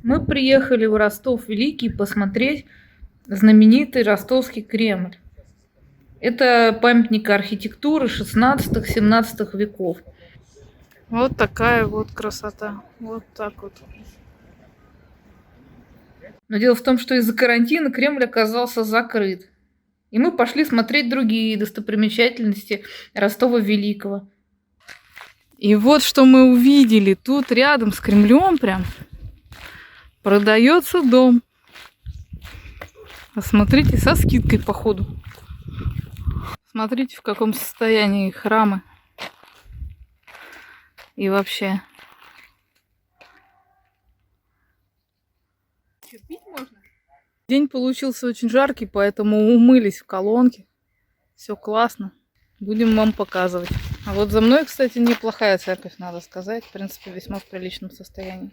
Мы приехали в Ростов-Великий посмотреть знаменитый Ростовский Кремль. Это памятник архитектуры 16-17 веков. Вот такая вот красота. Вот так вот. Но дело в том, что из-за карантина Кремль оказался закрыт. И мы пошли смотреть другие достопримечательности Ростова-Великого. И вот что мы увидели. Тут рядом с Кремлем прям продается дом. Посмотрите, со скидкой, походу. Смотрите, в каком состоянии храмы. И вообще. Пить можно? День получился очень жаркий, поэтому умылись в колонке. Все классно. Будем вам показывать. А вот за мной, кстати, неплохая церковь, надо сказать. В принципе, весьма в приличном состоянии.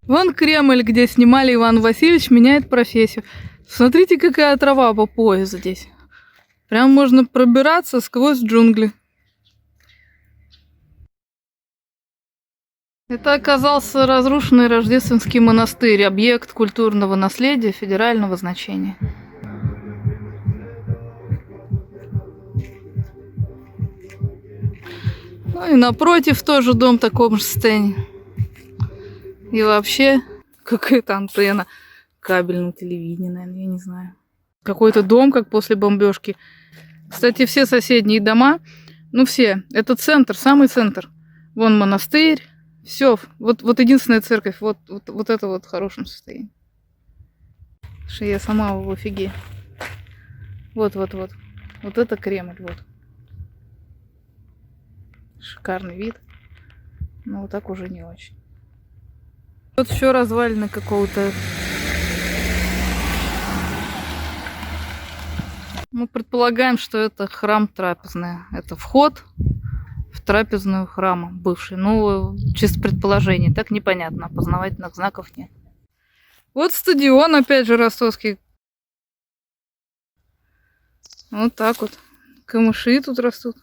Вон Кремль, где снимали Иван Васильевич, меняет профессию. Смотрите, какая трава по пояс здесь. Прям можно пробираться сквозь джунгли. Это оказался разрушенный Рождественский монастырь, объект культурного наследия федерального значения. Ну и напротив тоже дом в таком же состоянии. И вообще какая-то антенна. Кабельное телевидение, наверное, я не знаю. Какой-то дом, как после бомбежки. Кстати, все соседние дома, ну все, это центр, самый центр. Вон монастырь, все. Вот единственная церковь, вот это вот в хорошем состоянии. Что я сама в офиге. Вот. Вот это Кремль, вот. Шикарный вид. Но вот так уже не очень. Вот еще развалины какого-то. Мы предполагаем, что это храм трапезная. Это вход в трапезную храма бывший. Ну, чисто предположение. Так непонятно. Опознавательных знаков нет. Вот стадион, опять же, ростовский. Вот так вот. Камыши тут растут.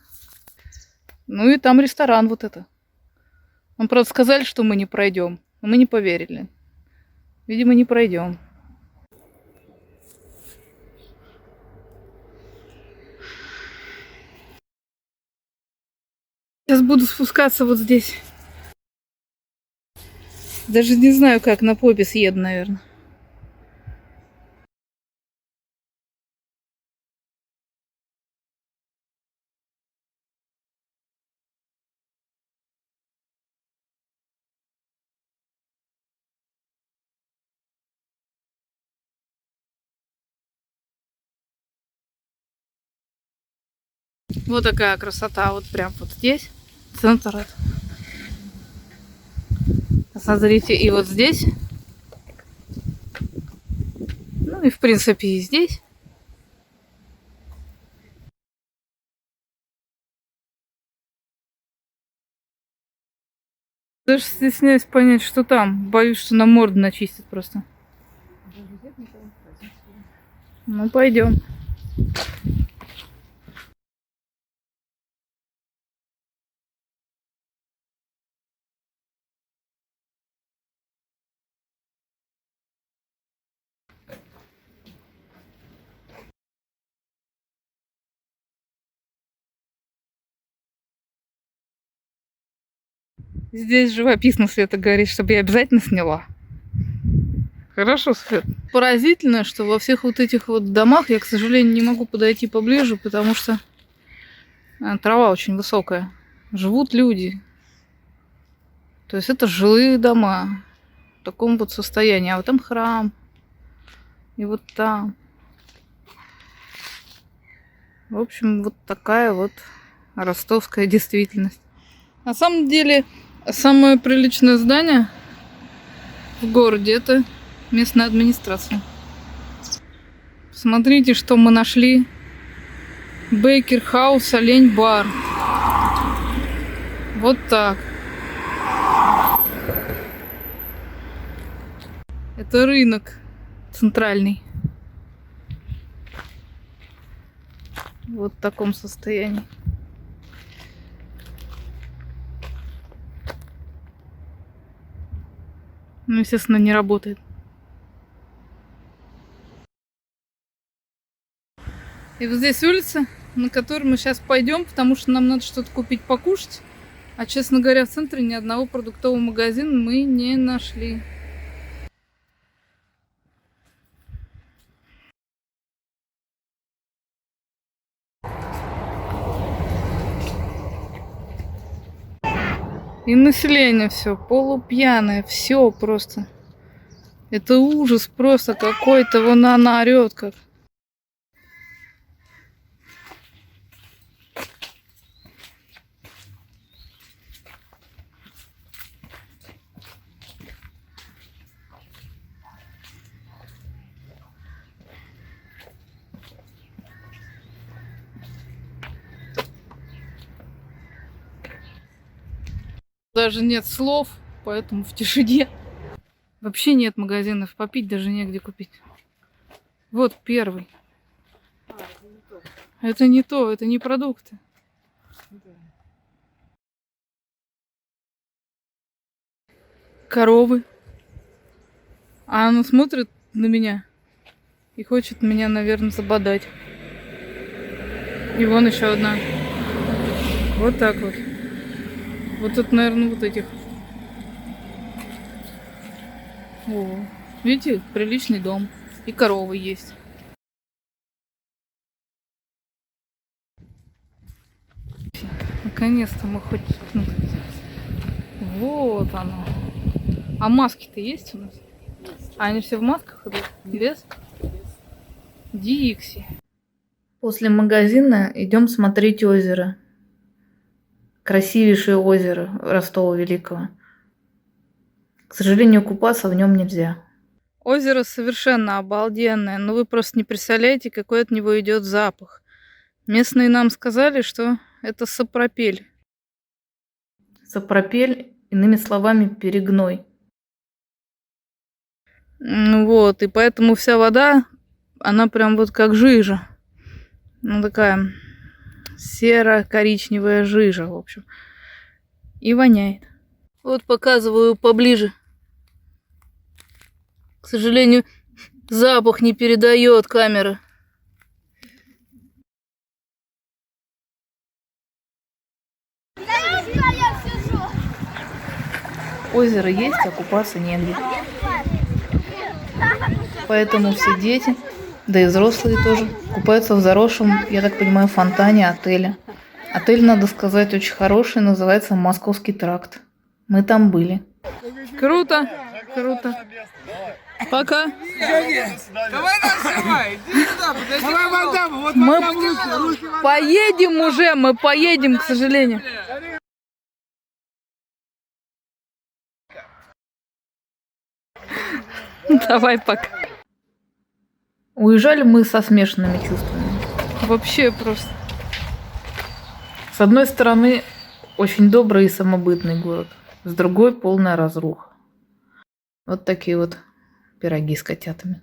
Ну и там ресторан вот это. Нам, правда, сказали, что мы не пройдем. Но мы не поверили. Видимо, не пройдем. Сейчас буду спускаться вот здесь. Даже не знаю, как на попе съеду, наверное. Вот такая красота, вот прям вот здесь, центр. Смотрите, и вот здесь. Ну и в принципе и здесь. Даже стесняюсь понять, что там. Боюсь, что на морду начистят просто. Ну, пойдем. Здесь живописно Света говорит, чтобы я обязательно сняла. Хорошо, Свет. Поразительно, что во всех вот этих вот домах я, к сожалению, не могу подойти поближе, потому что трава очень высокая. Живут люди. То есть это жилые дома в таком вот состоянии. А вот там храм. И вот там. В общем, вот такая вот ростовская действительность. На самом деле, самое приличное здание в городе — это местная администрация. Смотрите, что мы нашли. Бейкер Хаус, Олень Бар. Вот так. Это рынок центральный. Вот в таком состоянии. Ну, естественно, не работает. И вот здесь улица, на которую мы сейчас пойдем, потому что нам надо что-то купить покушать. А, честно говоря, в центре ни одного продуктового магазина мы не нашли. И население все полупьяное, все просто. Это ужас просто какой-то, вон она орет как. Даже нет слов, поэтому в тишине. Вообще нет магазинов, попить даже негде купить. Вот первый. Это не то, это не продукты. Коровы. А она смотрит на меня и хочет меня, наверное, забодать. И вон еще одна. Вот так вот. Вот тут, наверное, вот этих. О, видите, приличный дом. И коровы есть. Наконец-то мы хоть... Вот оно. А маски-то есть у нас? А они все в масках идут? Без? Дикси. После магазина идем смотреть озеро. Красивейшее озеро Ростова Великого. К сожалению, купаться в нем нельзя. Озеро совершенно обалденное, но вы просто не представляете, какой от него идет запах. Местные нам сказали, что это сапропель. Сапропель, иными словами, перегной. Вот, и поэтому вся вода, она прям вот как жижа. Ну, такая серо-коричневая жижа, в общем. И воняет. Вот показываю поближе. К сожалению, запах не передает камера. Озеро есть, а купаться негде. Поэтому все дети, да и взрослые тоже, купаются в заросшем, я так понимаю, фонтане отеля. Отель, надо сказать, очень хороший, называется «Московский тракт». Мы там были. Круто, круто. Пока. Давай нас снимай. Иди сюда, подожди. Мы поедем уже, мы поедем, к сожалению. Давай пока. Уезжали мы со смешанными чувствами. Вообще просто. С одной стороны, очень добрый и самобытный город. С другой, полная разруха. Вот такие вот пироги с котятами.